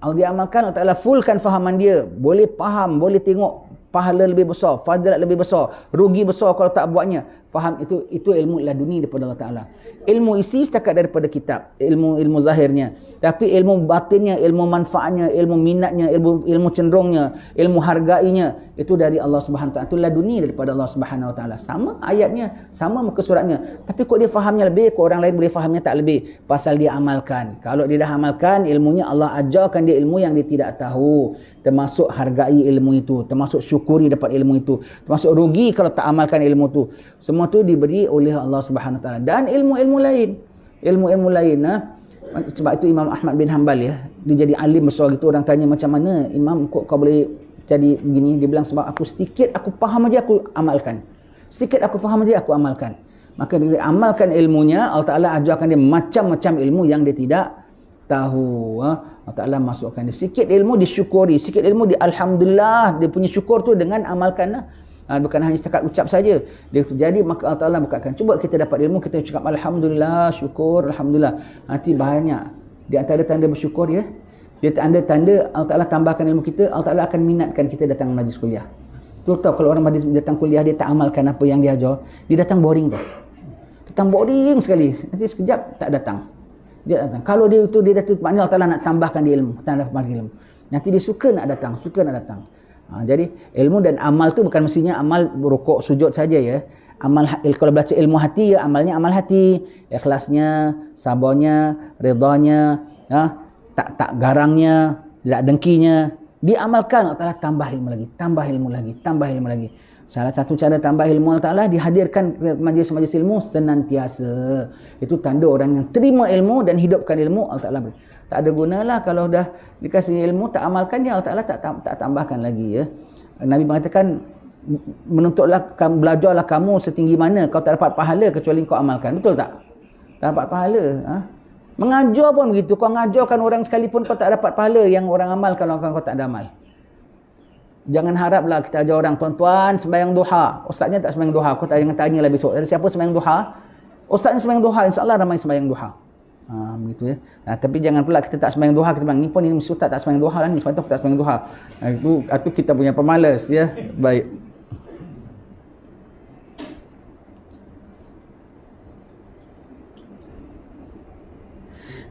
Allah diamalkan, Allah Ta'ala fullkan fahaman dia. Boleh faham, boleh tengok pahala lebih besar, fadilat lebih besar, rugi besar kalau tak buatnya. Faham itu ilmu laduni daripada Allah Ta'ala. Ilmu isi setakat daripada kitab, ilmu zahirnya. Tapi ilmu batinnya, ilmu manfaatnya, ilmu minatnya, ilmu cenderungnya, ilmu hargainya, itu dari Allah Subhanahu Wa Ta'ala. Itu laduni daripada Allah Subhanahu Wa Ta'ala. Sama ayatnya, sama muka suratnya. Tapi kok dia fahamnya lebih, kok orang lain boleh fahamnya tak lebih? Pasal dia amalkan. Kalau dia dah amalkan ilmunya, Allah ajarkan dia ilmu yang dia tidak tahu. Termasuk hargai ilmu itu, termasuk syukuri dapat ilmu itu, termasuk rugi kalau tak amalkan ilmu itu. Semua tu diberi oleh Allah Subhanahu Wa Ta'ala. Dan ilmu-ilmu lain, sebab itu Imam Ahmad bin Hanbal, ya, dia jadi alim besar gitu. Orang tanya macam mana Imam kok kau boleh jadi begini? Dia bilang sebab aku sedikit aku faham aja aku amalkan. Sedikit aku faham aja aku amalkan. Maka dia amalkan ilmunya, Allah Ta'ala ajarkan dia macam-macam ilmu yang dia tidak tahu. Allah Ta'ala masukkan dia. Sikit ilmu disyukuri, sikit ilmu alhamdulillah, dia punya syukur tu dengan amalkanlah. Bukan hanya setakat ucap saja. Dia terjadi, maka Allah Ta'ala bukakan. Cuba kita dapat ilmu, kita cakap alhamdulillah, syukur, alhamdulillah. Nanti banyak. Di antara tanda bersyukur, ya. Dia tanda-tanda Allah Ta'ala tambahkan ilmu kita, Allah Ta'ala akan minatkan kita datang majlis kuliah. Tu tahu kalau orang majlis datang kuliah, dia tak amalkan apa yang dia ajar, dia datang boring tu. Datang boring sekali. Nanti sekejap tak datang. Dia datang. Kalau dia itu, dia datang, maknanya Allah Ta'ala nak tambahkan dia ilmu. Tambahkan ilmu. Nanti dia suka nak datang, suka nak datang. Jadi ilmu dan amal tu bukan mestinya amal rukuk sujud saja, ya. Amal, kalau baca ilmu hati, ya, amalnya amal hati, ikhlasnya, sabarnya, redanya, ya, tak garangnya, tidak dengkinya, diamalkan. Allah Ta'ala tambah ilmu lagi, tambah ilmu lagi, tambah ilmu lagi. Salah satu cara tambah ilmu Allah Ta'ala, dihadirkan majlis-majlis ilmu senantiasa. Itu tanda orang yang terima ilmu dan hidupkan ilmu, Allah Ta'ala beri. Tak ada gunalah kalau dah dikasih ilmu tak amalkan, dia Allah Ta'ala tak tambahkan lagi, ya. Nabi mengatakan, menuntutlah, belajarlah kamu setinggi mana, kau tak dapat pahala kecuali kau amalkan. Betul tak? Tak dapat pahala. Mengajar pun begitu. Kau mengajarkan orang sekalipun, kau tak dapat pahala yang orang amalkan kalau kau tak ada amal. Jangan haraplah kita ajar orang, tuan-tuan sembahyang duha, ustaznya tak sembahyang duha, kau tak jangan tanyalah besok, ada siapa sembahyang duha? Ustaznya sembahyang duha, insya-Allah ramai sembahyang duha. Begitu, ya. Tapi jangan pula kita tak sembahyang duha, kita bilang ni pun ini mesti ustaz tak sembahyang duha lah ni, sebab tu aku tak sembahyang duha. Itu kita punya pemalas, ya. Baik.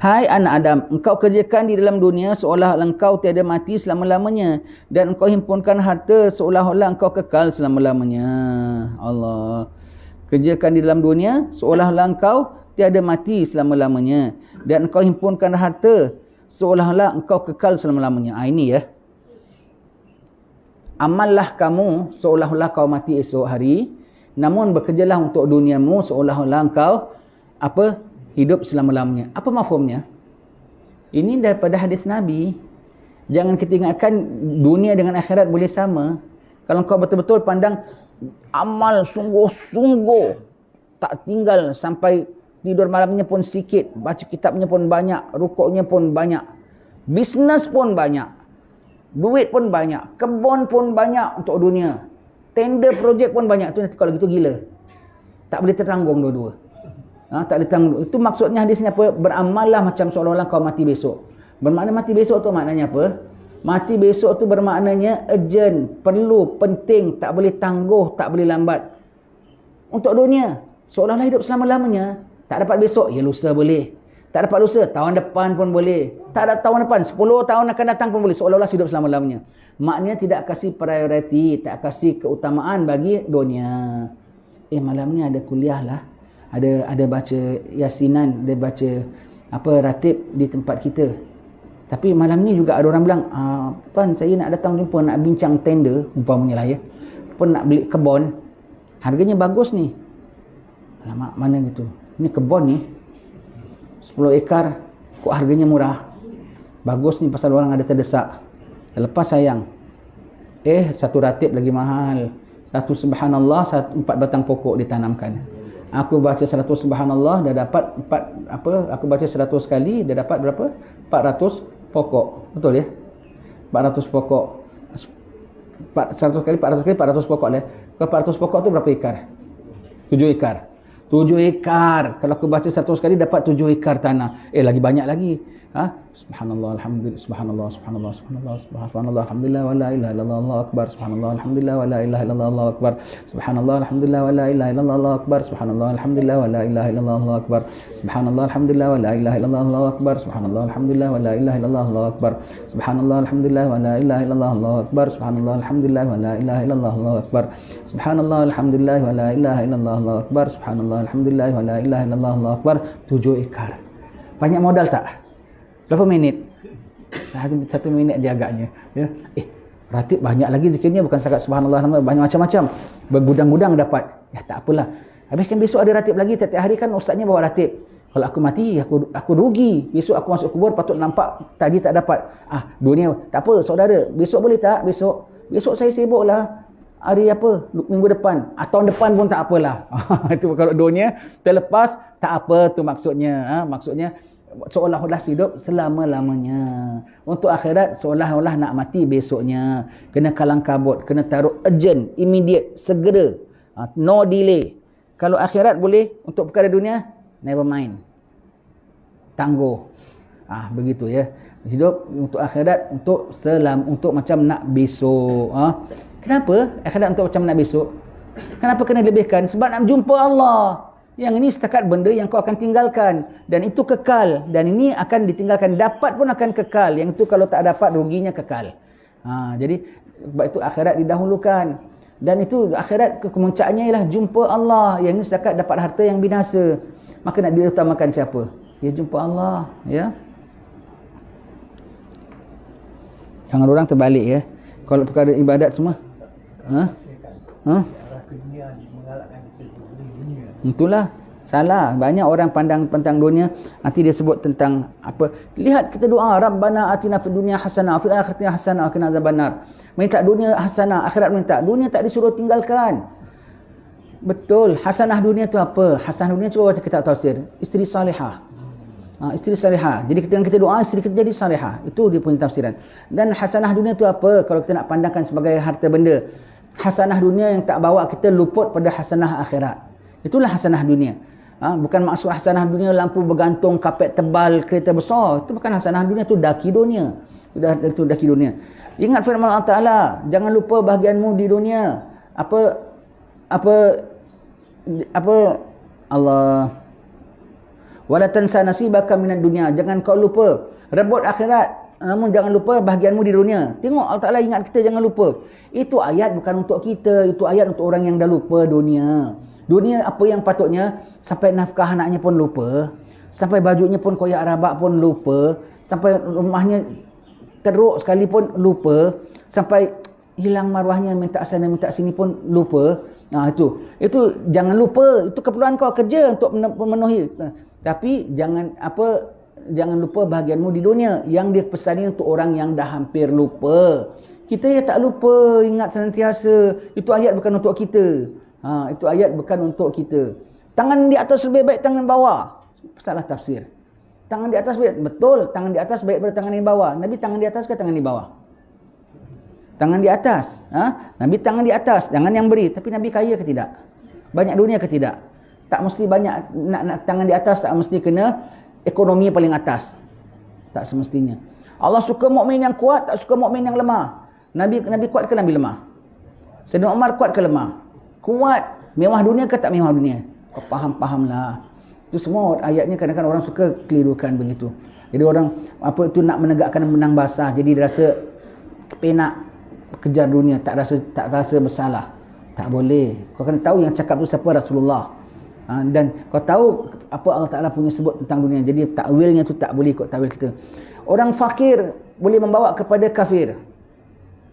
Hai anak Adam, engkau kerjakan di dalam dunia seolah-olah engkau tiada mati selama-lamanya, dan engkau himpunkan harta seolah-olah engkau kekal selama-lamanya. Allah. Kerjakan di dalam dunia seolah-olah engkau tiada mati selama-lamanya, dan engkau himpunkan harta seolah-olah engkau kekal selama-lamanya. Ini, ya. Amallah kamu seolah-olah kau mati esok hari, namun bekerjalah untuk duniamu seolah-olah engkau hidup selama-lamanya. Apa mafhumnya? Ini daripada hadis Nabi. Jangan kita ingatkan dunia dengan akhirat boleh sama. Kalau kau betul-betul pandang amal sungguh-sungguh, tak tinggal sampai tidur malamnya pun sikit, baca kitabnya pun banyak, rukuknya pun banyak, bisnes pun banyak, duit pun banyak, kebun pun banyak untuk dunia, tender projek pun banyak. Itu nanti kalau gitu gila. Tak boleh tertanggung dua-dua. Tak boleh tanggung. Itu maksudnya hadis ni apa? Beramallah macam seolah-olah kau mati besok. Bermakna mati besok tu maknanya apa? Mati besok tu bermaknanya urgent, perlu, penting, tak boleh tangguh, tak boleh lambat. Untuk dunia, seolah-olah hidup selama-lamanya. Tak dapat besok, ya lusa boleh. Tak dapat lusa, tahun depan pun boleh. Tak ada tahun depan, 10 tahun akan datang pun boleh. Seolah-olah hidup selama-lamanya. Maknanya tidak kasih prioriti, tak kasih keutamaan bagi dunia. Malam ni ada kuliah lah. Ada baca yasinan, ada baca ratib di tempat kita. Tapi malam ni juga ada orang bilang, Puan, saya nak datang jumpa, nak bincang tender, umpamanya lah, ya. Pun nak beli kebun, harganya bagus ni. Alamak, mana gitu. Ni kebun ni 10 ekar, kok harganya murah. Bagus ni pasal orang ada terdesak. Lepas sayang. Satu ratib lagi mahal. Satu subhanallah, 4 batang pokok ditanamkan. Aku baca 100 subhanallah, dah dapat 4 aku baca 100 kali, dah dapat berapa? 400 pokok. Betul ya? 400 pokok. 100 kali 400 pokok lah. Kalau 400 pokok tu berapa ekar? 7 ekar. 7 ekar. Kalau aku baca 100 kali dapat 7 ekar tanah. Lagi banyak lagi. Subhanallah, alhamdulillah, subhanallah, subhanallah, subhanallah, subhanallah, alhamdulillah, wa la ilaha illallah, Allahu akbar, subhanallah, alhamdulillah, wa la ilaha illallah, Allahu akbar, subhanallah, alhamdulillah, wa la ilaha illallah, Allahu akbar, subhanallah, alhamdulillah, wa la ilaha illallah, Allahu akbar, subhanallah, alhamdulillah, wa la ilaha illallah, Allahu akbar, subhanallah, alhamdulillah, wa la ilaha illallah, Allahu akbar, subhanallah, alhamdulillah, wa la ilaha illallah, Allahu akbar, subhanallah, alhamdulillah, wa la ilaha illallah, Allahu akbar, subhanallah, alhamdulillah, wa la ilaha illallah, Allahu akbar, subhanallah, alhamdulillah, wa la ilaha illallah, Allahu akbar. 7 ekar. Banyak modal tak? Berapa minit? 1 minit dia agaknya. Ya. Ratib banyak lagi zikirnya, bukan setakat subhanallah, banyak macam-macam. Bergudang-gudang dapat. Ya tak apalah. Habis kan besok ada ratib lagi, tiap hari kan ustaznya bawa ratib. Kalau aku mati, aku rugi. Besok aku masuk kubur patut nampak tadi tak dapat. Dunia tak apa saudara. Besok boleh tak? Besok saya sibuklah. Hari apa? Minggu depan. Tahun depan pun tak apalah. Itu kalau dunia terlepas tak apa tu maksudnya. Maksudnya seolah-olah hidup selama-lamanya. Untuk akhirat seolah-olah nak mati besoknya. Kena kalang kabut, kena taruh urgent, immediate, segera. No delay. Kalau akhirat boleh, untuk perkara dunia, never mind. Tangguh. Begitu ya. Hidup untuk akhirat, untuk macam nak besok. Kenapa akhirat untuk macam nak besok? Kenapa kena lebihkan? Sebab nak jumpa Allah. Yang ini setakat benda yang kau akan tinggalkan. Dan itu kekal. Dan ini akan ditinggalkan. Dapat pun akan kekal. Yang itu kalau tak dapat, ruginya kekal. Jadi, sebab itu akhirat didahulukan. Dan itu akhirat kemuncaknya ialah jumpa Allah. Yang ini setakat dapat harta yang binasa. Maka nak diutamakan siapa? Ya, jumpa Allah. Ya. Jangan orang terbalik ya. Kalau perkara ibadat semua. Itulah salah. Banyak orang pandang tentang dunia, nanti dia sebut tentang apa. Lihat kita doa, Rabbana atina fid dunya hasanah fil akhirati hasanah wa qina azabannar. Minta dunia hasanah, akhirat minta. Dunia tak disuruh tinggalkan. Betul. Hasanah dunia tu apa? Hasanah dunia cuba baca kitab tafsir. Isteri salihah. Isteri salihah. Jadi kita doa isteri kita jadi salihah. Itu dia punya tafsiran. Dan hasanah dunia tu apa? Kalau kita nak pandangkan sebagai harta benda. Hasanah dunia yang tak bawa kita luput pada hasanah akhirat. Itulah hasanah dunia. Bukan maksud hasanah dunia lampu bergantung, kapet tebal, kereta besar. Itu bukan hasanah dunia, itu daki dunia. Itu daki dunia. Ingat firman Allah Ta'ala, jangan lupa bahagianmu di dunia. Apa Allah, wala tansa nasibaka minad dunya. Jangan kau lupa rebut akhirat, namun jangan lupa bahagianmu di dunia. Tengok Allah Ta'ala ingat kita jangan lupa. Itu ayat bukan untuk kita, itu ayat untuk orang yang dah lupa dunia. Dunia apa yang patutnya, sampai nafkah anaknya pun lupa, sampai bajunya pun koyak rabak pun lupa, sampai rumahnya teruk sekali pun lupa, sampai hilang maruahnya, minta sana minta sini pun lupa. Itu jangan lupa, itu keperluan kau kerja untuk memenuhi. Tapi jangan lupa bahagianmu di dunia. Yang dipesani untuk orang yang dah hampir lupa. Kita ya tak lupa, ingat senantiasa. Itu ayat bukan untuk kita. Itu ayat bukan untuk kita. Tangan di atas lebih baik tangan bawah. Salah tafsir. Tangan di atas baik, betul, tangan di atas baik daripada tangan di bawah. Nabi tangan di atas ke tangan di bawah? Tangan di atas. Nabi tangan di atas, tangan yang beri. Tapi Nabi kaya ke tidak? Banyak dunia ke tidak? Tak mesti banyak nak tangan di atas, tak mesti kena ekonomi paling atas. Tak semestinya. Allah suka mukmin yang kuat, tak suka mukmin yang lemah. Nabi kuat ke Nabi lemah? Sayyidina Umar kuat ke lemah? Kuat. Mewah dunia ke tak mewah dunia? Kau faham-fahamlah. Itu semua ayatnya kadang-kadang orang suka kelirukan begitu. Jadi orang nak menegakkan menang basah. Jadi dia rasa kepenak kejar dunia, tak rasa bersalah. Tak boleh. Kau kena tahu yang cakap tu siapa, Rasulullah. Dan kau tahu apa Allah Ta'ala punya sebut tentang dunia. Jadi takwilnya tu tak boleh ikut takwil kita. Orang fakir boleh membawa kepada kafir.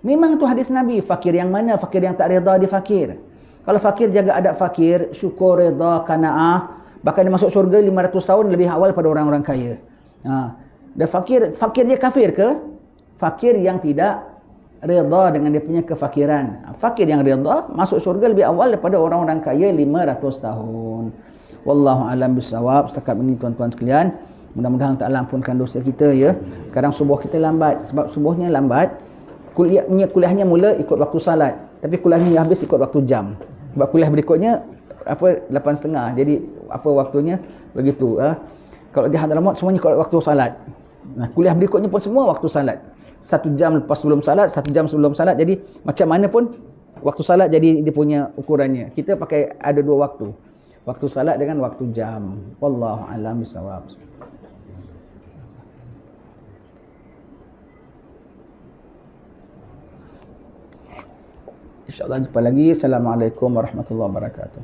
Memang tu hadis Nabi. Fakir yang mana? Fakir yang tak reda dia fakir. Kalau fakir jaga adab fakir, syukur, reda, kana'ah, bahkan dia masuk syurga 500 tahun lebih awal pada orang-orang kaya. Dan fakir dia kafir ke? Fakir yang tidak redha dengan dia punya kefakiran. Fakir yang redha masuk syurga lebih awal daripada orang-orang kaya 500 tahun. Wallahu alam bisawab. Setakat ini tuan-tuan sekalian, mudah-mudahan Allah ampunkan dosa kita ya. Sekarang subuh kita lambat. Sebab subuhnya lambat, kuliahnya mula ikut waktu salat, tapi kuliahnya habis ikut waktu jam. Sebab kuliah berikutnya 8.30. Jadi apa waktunya begitu. Kalau di Hadramaut semuanya ikut waktu salat. Nah, kuliah berikutnya pun semua waktu salat. 1 jam lepas sebelum salat, 1 jam sebelum salat. Jadi macam mana pun waktu salat jadi dia punya ukurannya. Kita pakai ada 2 waktu. Waktu salat dengan waktu jam. Wallahu a'lam bishawab. InsyaAllah jumpa lagi. Assalamualaikum warahmatullahi wabarakatuh.